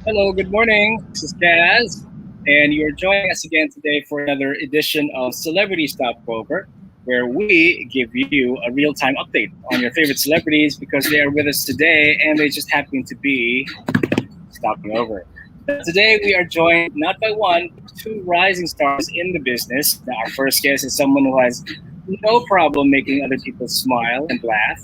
Hello, good morning. This is Kaz, and you're joining us again today for another edition of Celebrity Stopover, where we give you a real time update on your favorite celebrities because they are with us today and they just happen to be stopping over. Today, we are joined not by one, but two rising stars in the business. Now, our first guest is someone who has no problem making other people smile and laugh,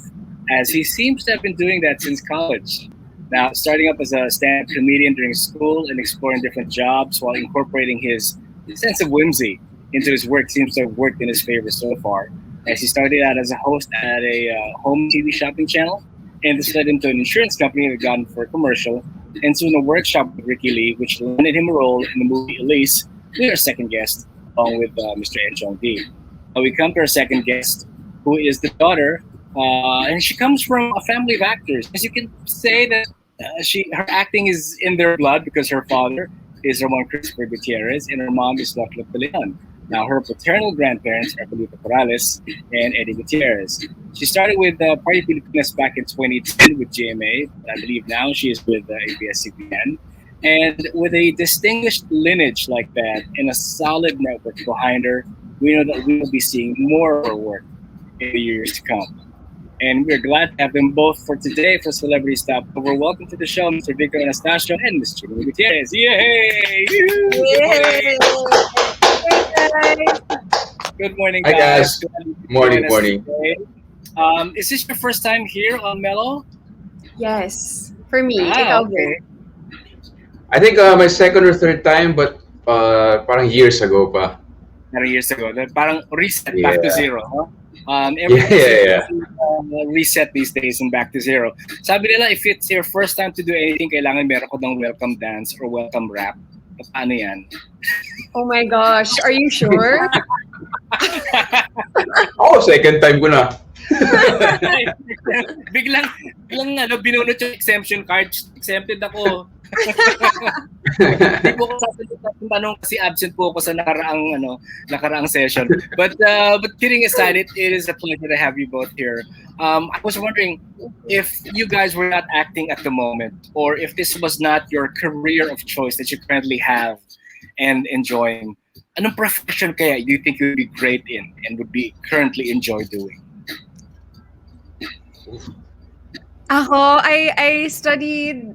as he seems to have been doing that since college. Now, starting up as a stand up comedian during school and exploring different jobs while incorporating his sense of whimsy into his work seems to have worked in his favor so far. As he started out as a host at a home TV shopping channel, and this led him to an insurance company that got him for a commercial, and soon a workshop with Ricky Lee, which landed him a role in the movie Elise, with our second guest, along with Mr. Enchong D. Now we come to our second guest, who is the daughter, and she comes from a family of actors. As you can say that her acting is in their blood because her father is Ramon Christopher Gutierrez and her mom is Locla Leon. Now, her paternal grandparents are Felipe Morales and Eddie Gutierrez. She started with Party Pilipinas back in 2010 with GMA. I believe now she is with ABS-CBN. And with a distinguished lineage like that and a solid network behind her, we know that we will be seeing more of her work in the years to come. And we're glad to have them both for today for Celebrity Stopover. Welcome to the show, Mr. Victor Anastacio and Ms. Janine Gutierrez. Yay! Yay! Hey guys. Good morning, Hi guys. guys. Morning. Is this your first time here on Mello? Yes, for me, Ah, ikaw okay. din. I think my second or third time, but parang years ago pa. Many years ago. Parang reset, back to Yeah. zero. Huh? Yeah, Everything yeah, seems yeah. to reset these days and back to zero. Sabi nila, if it's your first time to do anything, kailangan meron ko ng welcome dance or welcome rap. Paano yan? Oh my gosh, are you sure? Oh, second time ko na. biglang binunot yung exemption card. Exempted ako. Hindi po ko sasagot ng tanong kasi absent po ako sa nakaraang session. But kidding aside, it is a pleasure to have you both here. I was wondering if you guys were not acting at the moment, or if this was not your career of choice that you currently have and enjoying. Anong profession kaya you think you would be great in and would be currently enjoy doing? I studied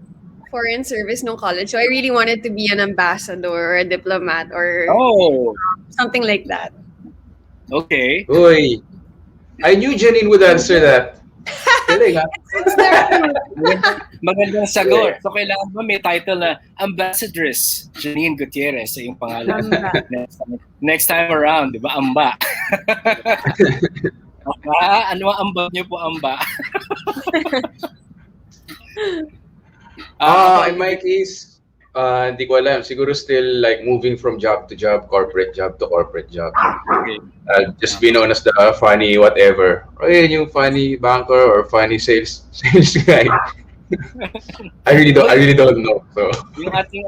foreign service no college, so I really wanted to be an ambassador or a diplomat or Oh, something like that. okay. Uy, I knew Janine would answer that. Galing, ha? It's the Magandang sagot. So kailangan ba may title na Ambassadress Janine Gutierrez sa iyong pangalan? Amba. Next time around, di ba? Amba. Ano ang amba niyo po, Amba? In my case, hindi ko alam. Siguro still like moving from job to job, corporate job to corporate job. Okay. Just be known as the funny whatever. O yun, yung funny banker or funny sales guy. I really don't know. So Yung ating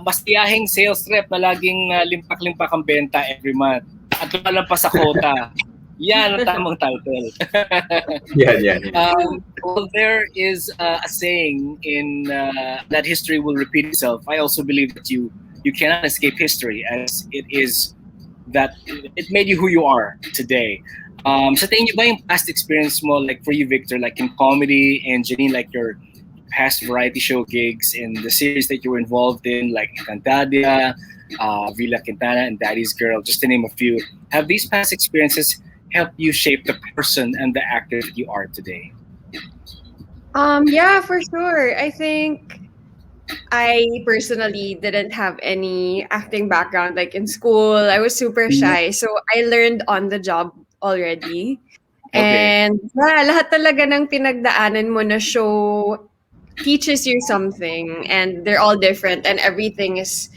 masiyahing sales rep na laging limpak-limpak ang benta every month. At lumalampas sa quota. Yan ang tamang title. yeah. Well, there is a saying in that history will repeat itself. I also believe that you cannot escape history, as it is that it made you who you are today. Sa tingin niyo ba yung past experience mo, like for you, Victor, like in comedy, and Janine, like your past variety show gigs in the series that you were involved in, like Cantadia, Villa Quintana, and Daddy's Girl, just to name a few. Have these past experiences help you shape the person and the actor that you are today? Yeah, for sure. I think I personally didn't have any acting background like in school. I was super shy. So I learned on the job already. Okay. And yeah, lahat talaga ng pinagdaanan mo na show teaches you something, and they're all different, and everything is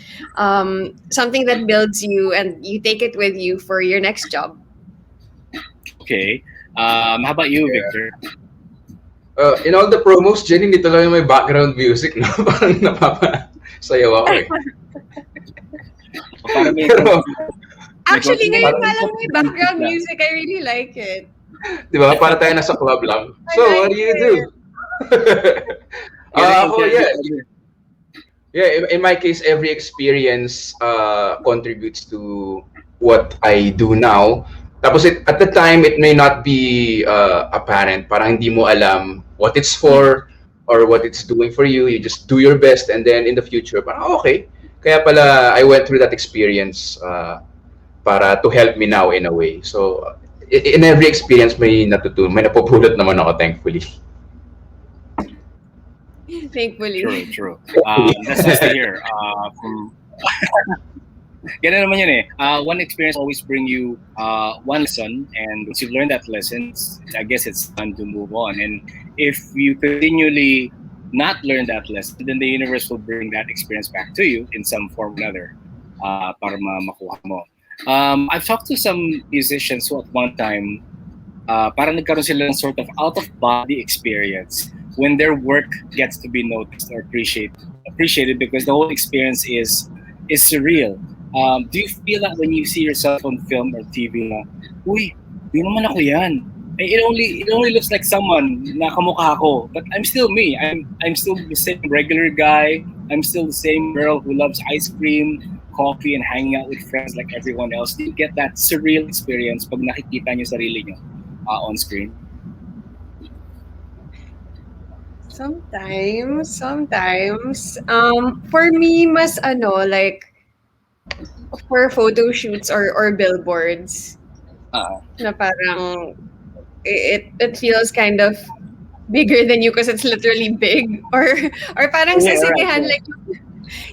something that builds you and you take it with you for your next job. Okay. How about you, Yeah. Victor? In all the promos, Janine, dito lang yung may background music, no? Parang napapasayaw ako eh. Para may Pero, Actually, May ngayon konting- nga lang may background music. I really like it. di ba? Para tayo nasa club lang. So, I like what do you do? Galing, Ako, yeah. Yeah, in my case, every experience contributes to what I do now. Tapos at the time, it may not be apparent. Parang hindi mo alam what it's for or what it's doing for you. You just do your best, and then in the future, parang okay. Kaya pala, I went through that experience para to help me now in a way. So, in every experience, may natutunan, may napupulot naman ako, thankfully. Thankfully. True. That's nice to hear. From Ganun naman yun eh. One experience always bring you one lesson, and once you've learned that lesson, I guess it's time to move on. And if you continually not learn that lesson, then the universe will bring that experience back to you in some form or another para makuha mo. I've talked to some musicians who at one time parang nagkaroon sila ng sort of out-of-body experience when their work gets to be noticed or appreciated because the whole experience is surreal. Do you feel that when you see yourself on film or TV na, uy, di naman ako yan. It only looks like someone na kamukha ko, but I'm still me. I'm still the same regular guy. I'm still the same girl who loves ice cream, coffee, and hanging out with friends like everyone else. Do you get that surreal experience pag nakikita niyo sarili niyo on screen? Sometimes. For me, mas like for photo shoots or billboards, Uh, na parang it feels kind of bigger than you because it's literally big or parang sa yeah, right. sinehan like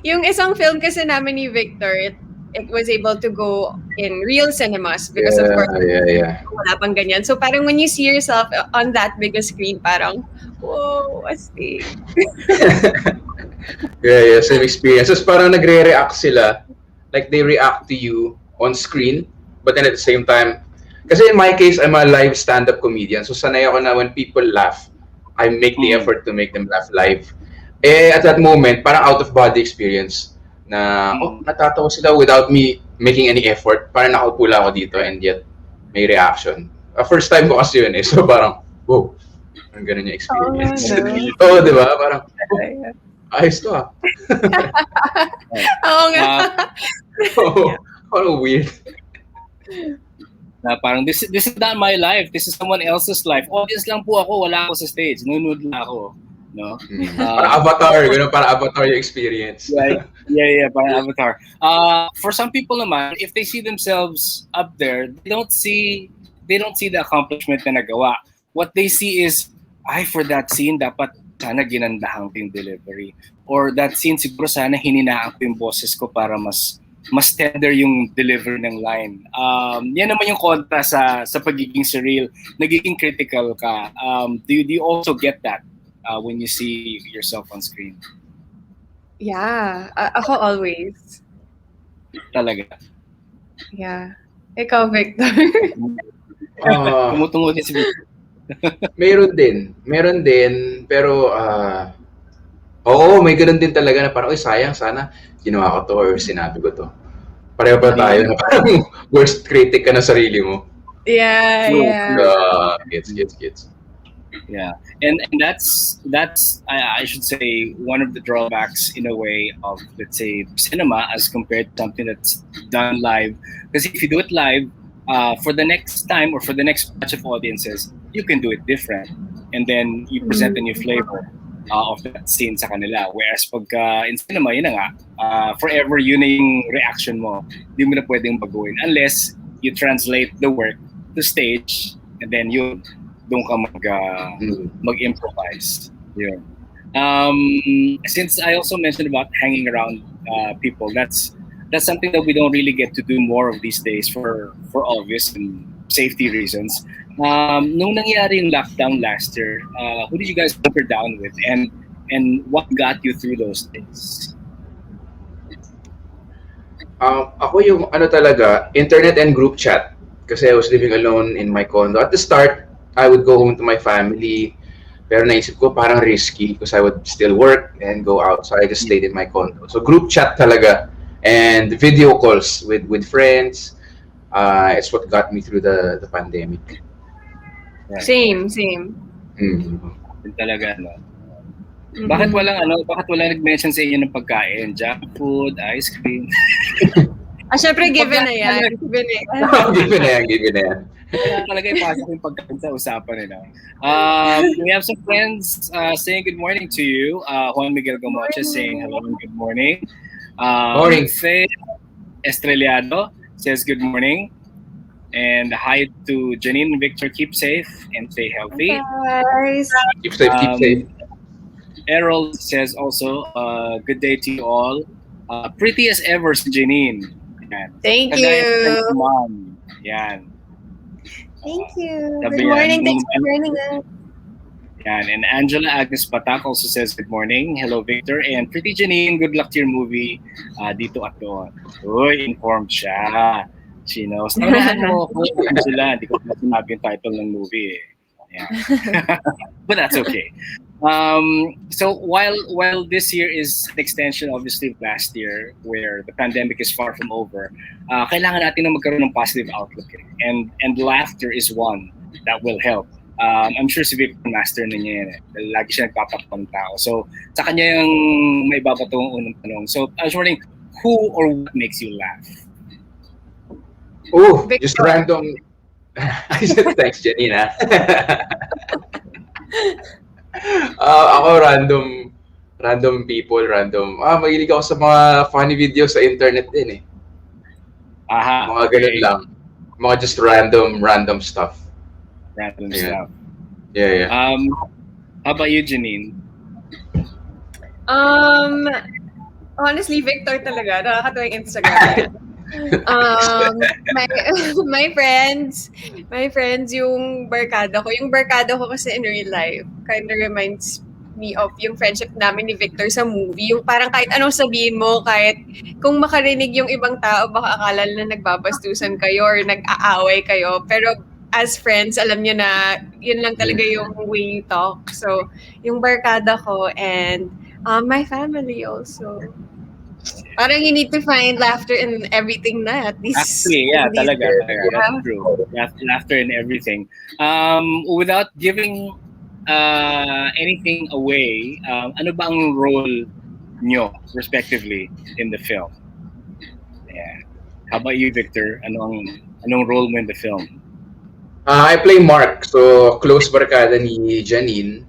yung isang film kasi namin ni Victor, it was able to go in real cinemas because of course Yeah. wala pang ganyan. So parang when you see yourself on that big screen, parang whoa, astig. Yeah, same experience. Tapos parang nagre-react sila. Like, they react to you on screen, but then at the same time, kasi in my case, I'm a live stand-up comedian. So sanay ako na when people laugh, I make the effort to make them laugh live. At that moment, parang out-of-body experience na, natatawa sila without me making any effort. Parang nakaupo lang ako dito and yet may reaction. First time ko kasi yun eh. So parang, whoa, ang ganun yung experience. Oh, Oo, di ba? Parang, ayos to ah. Oo nga. Parang weird. Na parang this is not my life. This is someone else's life. Audience lang po ako. Wala ako sa stage. Nunod lang ako. No? Parang avatar. Gano'n, parang avatar yung experience. Yeah, parang avatar. For some people naman, if they see themselves up there, they don't see the accomplishment na nagawa. What they see is, for that scene, dapat sana ginandahan ko yung delivery. Or that scene, siguro sana hininaan ko yung boses ko para mas tender yung delivery ng line. Yan naman yung kontra sa pagiging surreal. Nagiging critical ka. Do you also get that when you see yourself on screen? Yeah. Ako always. Talaga. Yeah. Ikaw, Victor. Tumutungo din si Victor. Meron din, pero oo, may ganun din talaga na parang, sayang, sana ginawa ko to or sinabi ko to. Pareho pa tayo na parang worst critic ka na sarili mo. Yeah. Gets. Yeah, and that's I should say one of the drawbacks in a way of, let's say, cinema as compared to something that's done live. Because if you do it live, for the next time or for the next batch of audiences, you can do it different, and then you present a new flavor of that scene sa kanila. Whereas pagka in cinema, yun na nga, forever yun na yung reaction mo. Hindi mo na pwedeng baguhin unless you translate the work to stage, and then doon ka mag-improvise. Yeah. Since I also mentioned about hanging around people, that's something that we don't really get to do more of these days for obvious and safety reasons. Nung nangyari yung lockdown last year, who did you guys hunker down with, and what got you through those days? Ako yung talaga, internet and group chat. Kasi I was living alone in my condo. At the start, I would go home to my family. Pero naisip ko parang risky because I would still work and go out. So I just stayed in my condo. So group chat talaga. And video calls with friends. It's what got me through the pandemic. Same. Mm-hmm. Talaga, no? Bakit walang nag-mention sa inyo ng pagkain? Junk food, ice cream. Syempre, given na yan. Given na yan. Given na yan. Kaya talaga ipasok yung pagkain sa usapan nila. We have some friends saying good morning to you. Juan Miguel Gamoche saying hello and good morning. Morning. Faye Estrellado says good morning. And hi to Janine and Victor. Keep safe and stay healthy. Guys. Keep safe. Errol says also, good day to you all. Pretty as ever si Janine. Yan. Thank Kagaya you. ng mom. Yan. Thank you. Sabi Good morning. yan. Thanks for joining us. Yan. And Angela Agnes Patak also says good morning. Hello, Victor. And Pretty Janine, good luck to your movie. Dito at doon. Uy, informed siya. She knows. Narahan mo ako, Angela. Hindi ko pa sinabi yung title ng movie. Yeah. But that's okay. So while this year is an extension obviously of last year where the pandemic is far from over, kailangan natin na magkaroon ng positive outlook. And laughter is one that will help. I'm sure si Victor master na niya yan. Lagi siya nagpapatakot ng tao. So sa kanya yung may babato ang unang tanong. So I was wondering, who or what makes you laugh? Oh, just random. I said thanks, Janine. Ako random people, mahilig ako sa mga funny videos sa internet din eh. Aha. Mga ganun lang. Mga just random stuff. Random stuff. Yeah. How about you, Janine? Honestly, Victor talaga. Nakakatuwa yung Instagram. My friends yung barkada ko kasi in real life kind of reminds me of yung friendship namin ni Victor sa movie, yung parang kahit anong sabihin mo, kahit kung makarinig yung ibang tao baka akala na nagbabastusan kayo or nag-aaway kayo, pero as friends alam nyo na yun lang talaga yung way you talk. So yung barkada ko and my family also. Parang you need to find laughter in everything na at least. Actually, yeah, talaga. That's true. Laughter in everything. Without giving anything away, ano ba ang role nyo respectively in the film? Yeah. How about you, Victor? Anong role mo in the film? I play Mark, so close barkada ni Janine,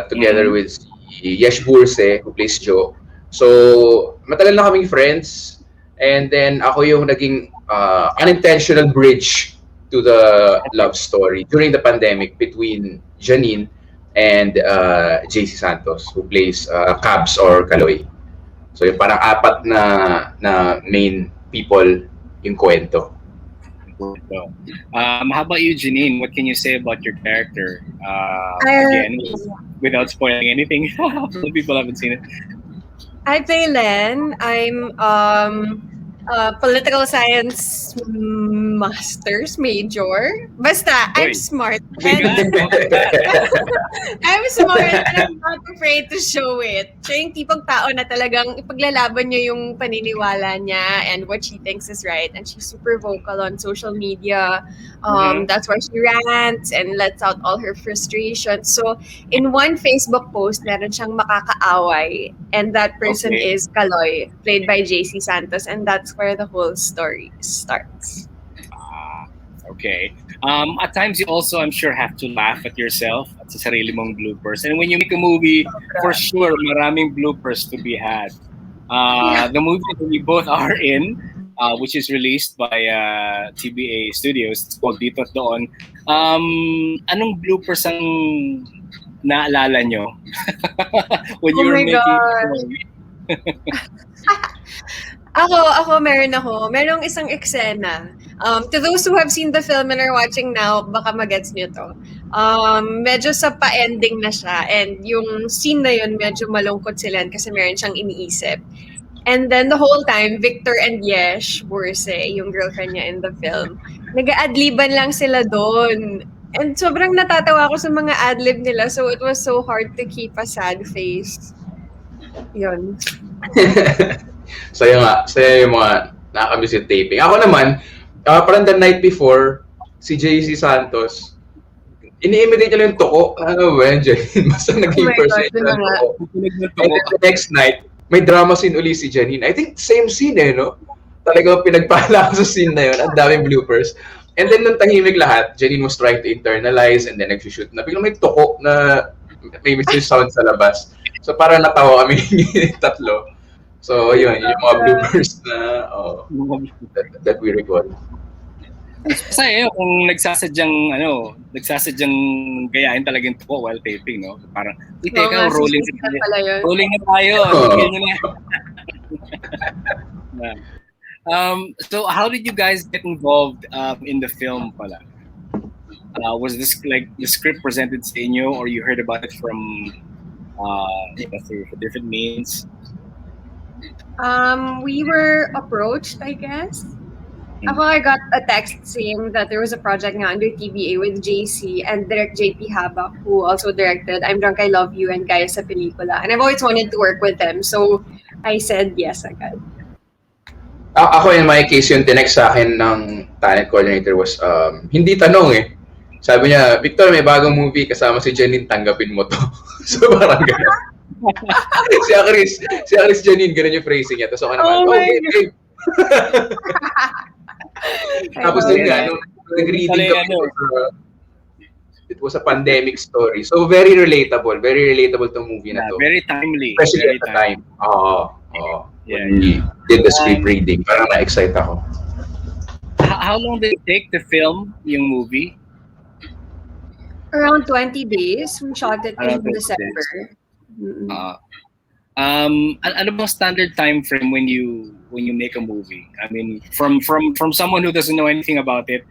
together with si Yesh Burse, who plays Joe. So, matagal na kaming friends, and then ako yung naging unintentional bridge to the love story during the pandemic between Janine and JC Santos, who plays Cabs or Kaloy. So, yung parang apat na main people yung kwento. How about you, Janine? What can you say about your character? Again, without spoiling anything, some people haven't seen it. I play Len. I'm political science master's major. Basta, I'm smart. And I'm smart and I'm not afraid to show it. Siya yung tipong tao na talagang ipaglalaban niya yung paniniwala niya and what she thinks is right. And she's super vocal on social media. That's why she rants and lets out all her frustrations. So, in one Facebook post, meron siyang makakaaway. And that person is Kaloy, played by JC Santos. And that's where the whole story starts. Okay. At times you also, I'm sure, have to laugh at yourself at sa sarili mong bloopers. And when you make a movie, for sure, maraming bloopers to be had. The movie that we both are in, which is released by TBA Studios, it's called DITO AT DOON. Anong bloopers ang naalala nyo when you were making the movie? Ako, merong isang eksena. To those who have seen the film and are watching now, baka magets nyo to. Medyo sa pa-ending na siya. And yung scene na yun, medyo malungkot sila kasi meron siyang iniisip. And then the whole time, Victor and Yesh Burse, yung girlfriend niya in the film, nag-aadliban lang sila doon. And sobrang natatawa ako sa mga adlib nila. So it was so hard to keep a sad face. Yun. Saya yung mga nakakamiss yung taping. Ako naman, parang the night before, si JC Santos, ini-imitate niya lang yung toko. Ano ba yan, Janine? Basta Oh naging my God, impersonation yun na ng nga. toko. And then the next night, may drama scene uli si Janine. I think same scene no? Talagang pinagpala ko sa scene na yun. Ang daming bloopers. And then nung tahimik lahat, Janine was trying to internalize and then nag-shoot na. Biglang may toko na may Mr. Sound sa labas. So parang natawa kami yung tatlo. So yun, yung mga bloopers na that we record. Kasi kung nagsasadyang gayahin talaga yung tuko while taping, no? Parang, teka, rolling na tayo. Tigil nyo na. So how did you guys get involved in the film pala? Was this like the script presented sa inyo or you heard about it from through different means? We were approached, I guess. I got a text saying that there was a project nga under TBA with JC and Direct JP Habac, who also directed I'm Drunk, I Love You and Gaya sa Pelikula. And I've always wanted to work with them. So I said yes agad. Ako in my case, yung tinext sa akin ng talent coordinator was, hindi tanong eh. Sabi niya, Victor, may bagong movie kasama si Janine, tanggapin mo to. So parang gano'n. si Chris Janine, gano'n yung phrasing niya. Tapos ako naman, okay. Tapos din nga, nung nag-reading kami, it was a pandemic story. So very relatable tong movie na to. Very timely. Especially at the time. When we did the script reading, parang na-excite ako. How long did it take to film yung movie? Around 20 days. We shot it in December. Ano bang standard time frame when you make a movie? I mean, from someone who doesn't know anything about it,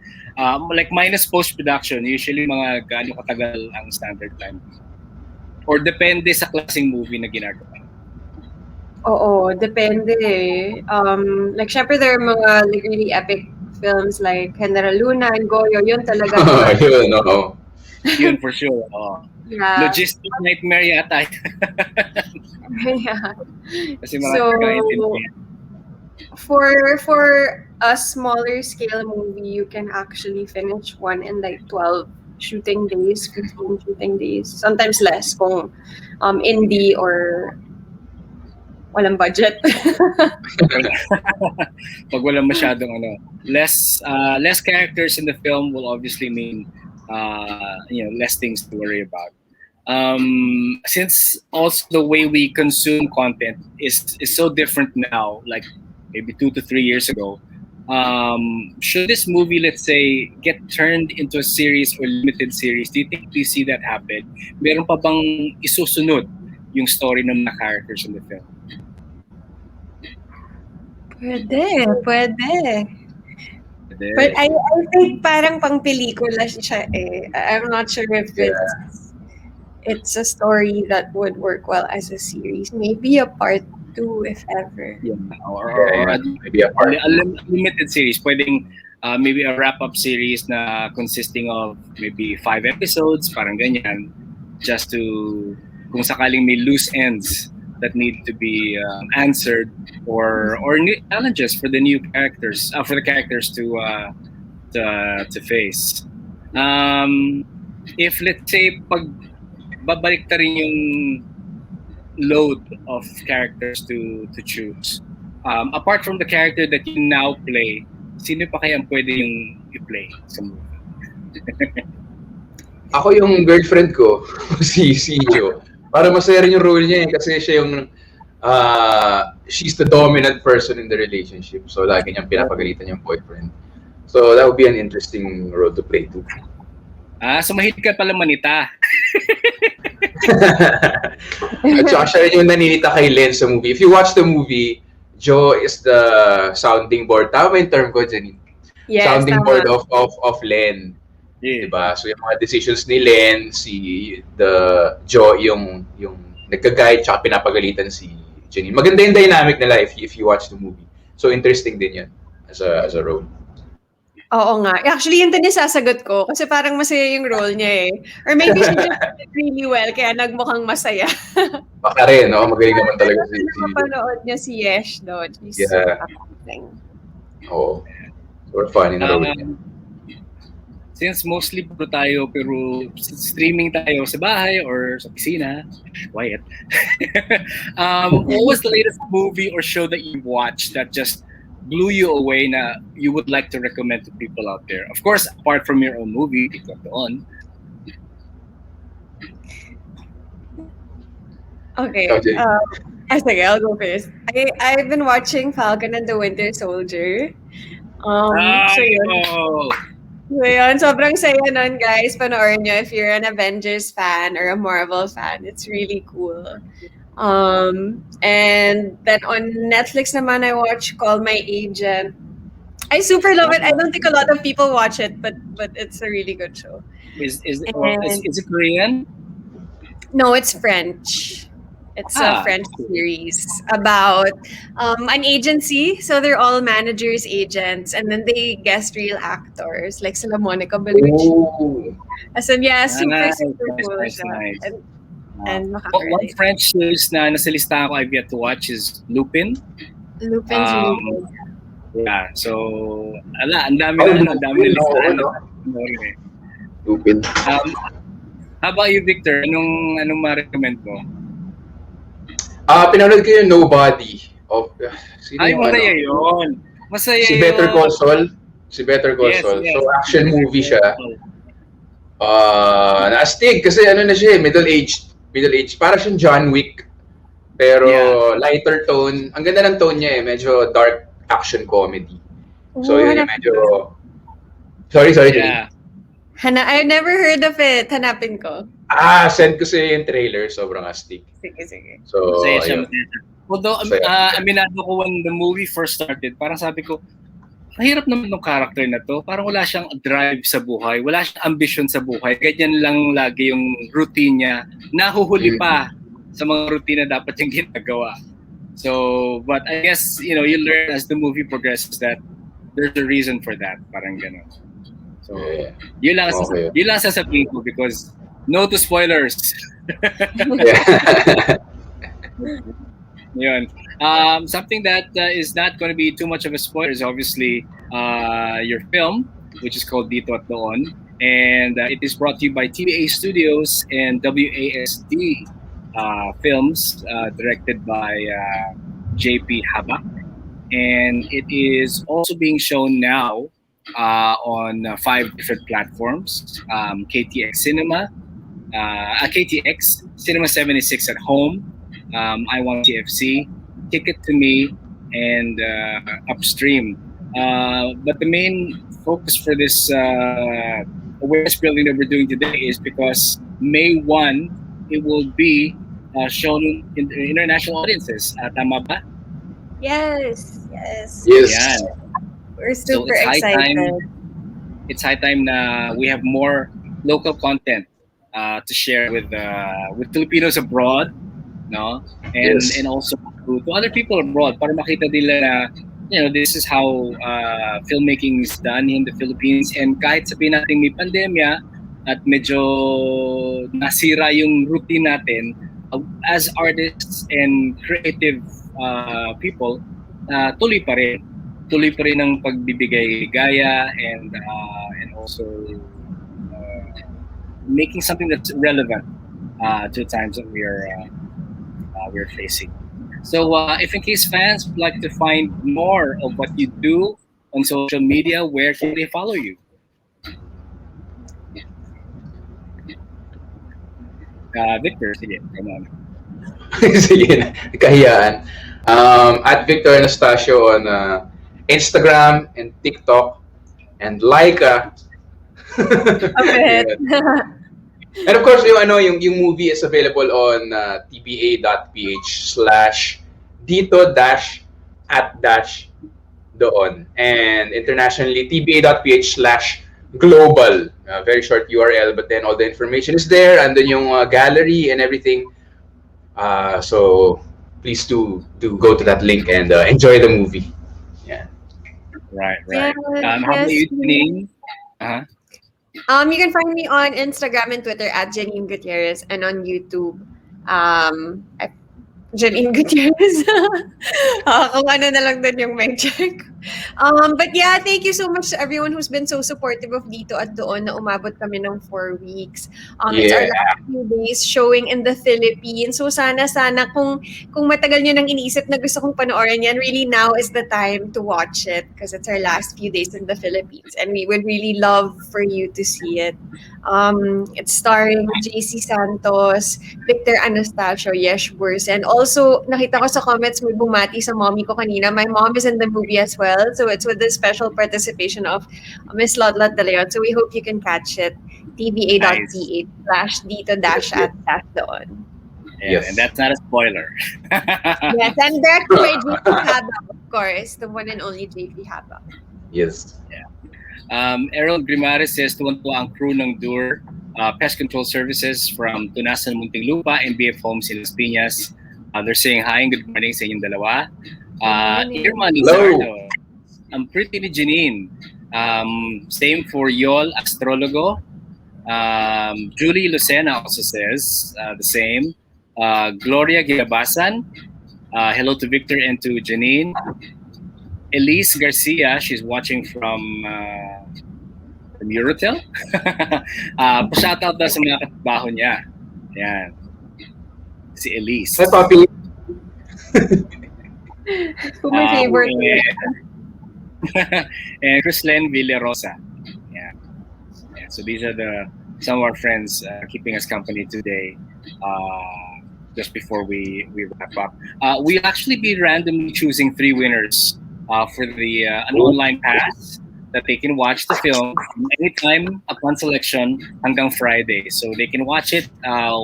like minus post-production, usually mga gaano katagal ang standard time? Or depende sa klaseng movie na ginagawa? Oo, depende. Like, syempre there are mga like, really epic films like General Luna and Goyo. Yun talaga. Yun for sure. Yeah. Logistic nightmare yata. Yeah. Kasi mga for a smaller scale movie, you can actually finish one in like 12 shooting days, 15 shooting days, sometimes less kung indie or walang budget. Pag walang masyadong less characters in the film will obviously mean less things to worry about. Since also the way we consume content is so different now, like maybe 2 to 3 years ago, should this movie, let's say, get turned into a series or limited series, do you think we see that happen? Meron pa bang isusunod yung story ng mga characters in the film? Pwede. But I think parang pang pelikula siya eh. I'm not sure if it's a story that would work well as a series. Maybe a part 2 if ever. Yeah. Or maybe a part a limited series. Pwedeng maybe a wrap-up series na consisting of maybe 5 episodes, parang ganyan. Just to, kung sakaling may loose ends that need to be answered or new challenges for the new characters, for the characters to face. If let's say pag babalik ta rin yung load of characters to choose, apart from the character that you now play, sino pa kaya pwede yung i-play sa movie? Ako yung girlfriend ko, si Jo. Para masaya rin yung role niya kasi siya yung she's the dominant person in the relationship. So lagi niyang pinapagalitan yung boyfriend. So that would be an interesting role to play too. So mahilig ka pala manita. At saka siya rin yung naninita kay Len sa movie. If you watch the movie, Jo is the sounding board. Tama yung term ko, Janine? Yes, sounding board of Len. Yeah. Diba? So yung mga decisions ni Len, Jo yung nagka-guide tsaka pinapagalitan si Janine. Maganda yung dynamic nila if you watch the movie. So interesting din yan as a role. Oo nga. Actually, yun din yung sasagot ko kasi parang masaya yung role niya eh. Or maybe she just did really well kaya nagmukhang masaya. Baka rin, no? Magaling naman talaga si Napapanood niya si Yesh doon. She's amazing. Oo. Super funny na role niya. since mostly puro tayo pero streaming tayo sa bahay or sa opisina, quiet. What was the latest movie or show that you watched that just blew you away na you would like to recommend to people out there? Of course, apart from your own movie, Dito At Doon. Okay. Okay. Sige, I'll go first. I've been watching Falcon and the Winter Soldier. So yun. Oh, So yun, sobrang saya nun, guys. Panoorin nyo if you're an Avengers fan or a Marvel fan. It's really cool. And then on Netflix naman, I watch Call My Agent. I super love it. I don't think a lot of people watch it, but it's a really good show. is it Korean? No, it's French. It's a French series about an agency. So they're all managers, agents, and then they guest real actors like sila Monica Bellucci. Oh. As in, yeah, super Nice, cool nice, siya. nice. And One makaka-relate. French series na nasa listahan ko I've yet to watch is Lupin. Lupin's really good. Yeah, so ang dami na listahan. Stupid. How about you, Victor? Anong ma-recommend mo? Pinanood ko yung Nobody. Sino Ay, yung masaya yun. Masaya Si yun. Better Call Saul. Si Better Call Yes, Saul. yes. So, action movie siya. Naastig kasi na siya, middle-aged. Para siyang John Wick. Pero lighter tone. Ang ganda ng tone niya medyo dark action comedy. So, yun yung medyo... Sorry, Janine. I've never heard of it. Hanapin ko. Send ko sa'yo yung trailer. Sobrang astig. Sige. So, Masaya siya. ayun. Although, Masaya. aminado ko when the movie first started, parang sabi ko, mahirap naman ng character na to. Parang wala siyang drive sa buhay. Wala siyang ambition sa buhay. Ganyan lang lagi yung routine niya. Nahuhuli pa sa mga routine na dapat yung ginagawa. So, but I guess, you learn as the movie progresses that there's a reason for that. Parang gano'n. So, yun lang sasabihin ko because no to spoilers. Yun. Something that is not going to be too much of a spoiler is obviously your film, which is called Dito At Doon. And it is brought to you by TBA Studios and WASD Films, directed by JP Habac. And it is also being shown now on 5 different platforms: KTX Cinema, KTX, Cinema76 at Home, Iwant TFC, Ticket to Me, and Upstream. But the main focus for this awareness building that we're doing today is because May 1, it will be shown in international audiences. Tama ba? Yes. Yan. We're super it's excited. It's high time na we have more local content to share with Filipinos abroad, no? And also to other people abroad para makita nila na this is how filmmaking is done in the Philippines. And kahit sabihin natin may pandemya at medyo nasira yung routine natin, as artists and creative people, tuloy pa rin ang pagbibigay gaya and also making something that's relevant to the times that we're facing. So if in case fans would like to find more of what you do on social media, where can they follow you? Victor, sige, come on. Sige, kahiyaan. At Victor Anastacio on Instagram and TikTok and Laika. Okay. And of course, yung movie is available on tba.ph/dito-at-doon and internationally tba.ph/global. Very short URL, but then all the information is there, and then yung gallery and everything. So please do go to that link and enjoy the movie. Yeah. Right. Yeah, How about you, Janine? You can find me on Instagram and Twitter at Janine Gutierrez and on YouTube. Janine Gutierrez. Kung ano na lang dun yung may check. But yeah, thank you so much to everyone who's been so supportive of Dito at Doon na umabot kami ng 4 weeks. It's our Yeah. last few days showing in the Philippines. So sana kung matagal nyo nang iniisip na gusto kong panoorin yan, really now is the time to watch it because it's our last few days in the Philippines and we would really love for you to see it. It's starring JC Santos, Victor Anastacio, Yesh Burs, and also nakita ko sa comments may bumati sa mommy ko kanina. My mom is in the movie as well, so it's with the special participation of Miss Lodlot De Leon. So we hope you can catch it. tba.ph/dito-at-doon. Yeah, Yes. and that's not a spoiler. Yes, and directed by JP Habac, of course, the one and only JP Habac. Yes. Errol Grimares says tuwan-tuwa ang crew ng DOOR Pest Control Services from Tunasan, Muntinlupa and BF Homes in Las Piñas. They're saying hi and good morning sa inyong dalawa. Irma Lizardo, ang pretty ni Janine. Same for Yol Astrologo. Julie Lucena also says the same. Gloria Gilabasan, hello to Victor and to Janine. Elise Garcia, she's watching from Eurotel. Pa-shoutout daw sa mga katrabaho niya. Yan. Si Elise. Hi, Papi. Who my favorite. And Chrislen Villarosa. Yeah. So these are some of our friends keeping us company today. Just before we wrap up, we'll actually be randomly choosing 3 winners for an online pass that they can watch the film anytime upon selection hanggang Friday. So they can watch it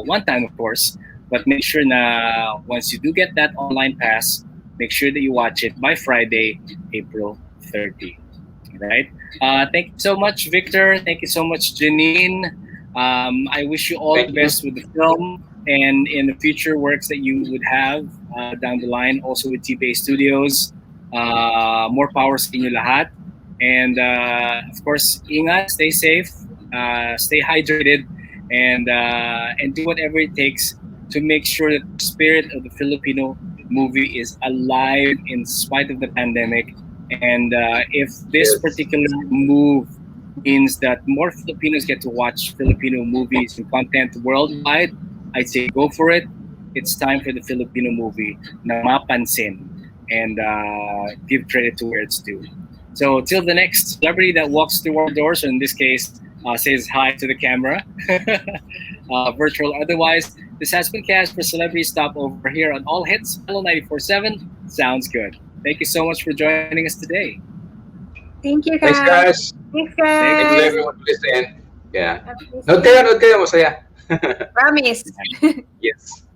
one time, of course, but make sure na once you do get that online pass, make sure that you watch it by Friday, April 30. Right? Thank you so much, Victor. Thank you so much, Janine. I wish you all the best with the film and in the future works that you would have down the line, also with TBA Studios. More power sa inyo lahat. And of course, ingat, stay safe, stay hydrated, and do whatever it takes to make sure that the spirit of the Filipino movie is alive in spite of the pandemic. And if this particular move means that more Filipinos get to watch Filipino movies and content worldwide, I'd say go for it. It's time for the Filipino movie na mapansin and give credit to where it's due. So till the next celebrity that walks through our doors, or in this case, says hi to the camera, virtual otherwise, this has been Cast for Celebrity Stopover here on All Hits, Hello 94.7. Sounds good. Thank you so much for joining us today. Thank you, guys. Thanks, guys. Thanks, Thank you guys. everyone for listening. Yeah. Note kayo, masaya. Promise. Yes.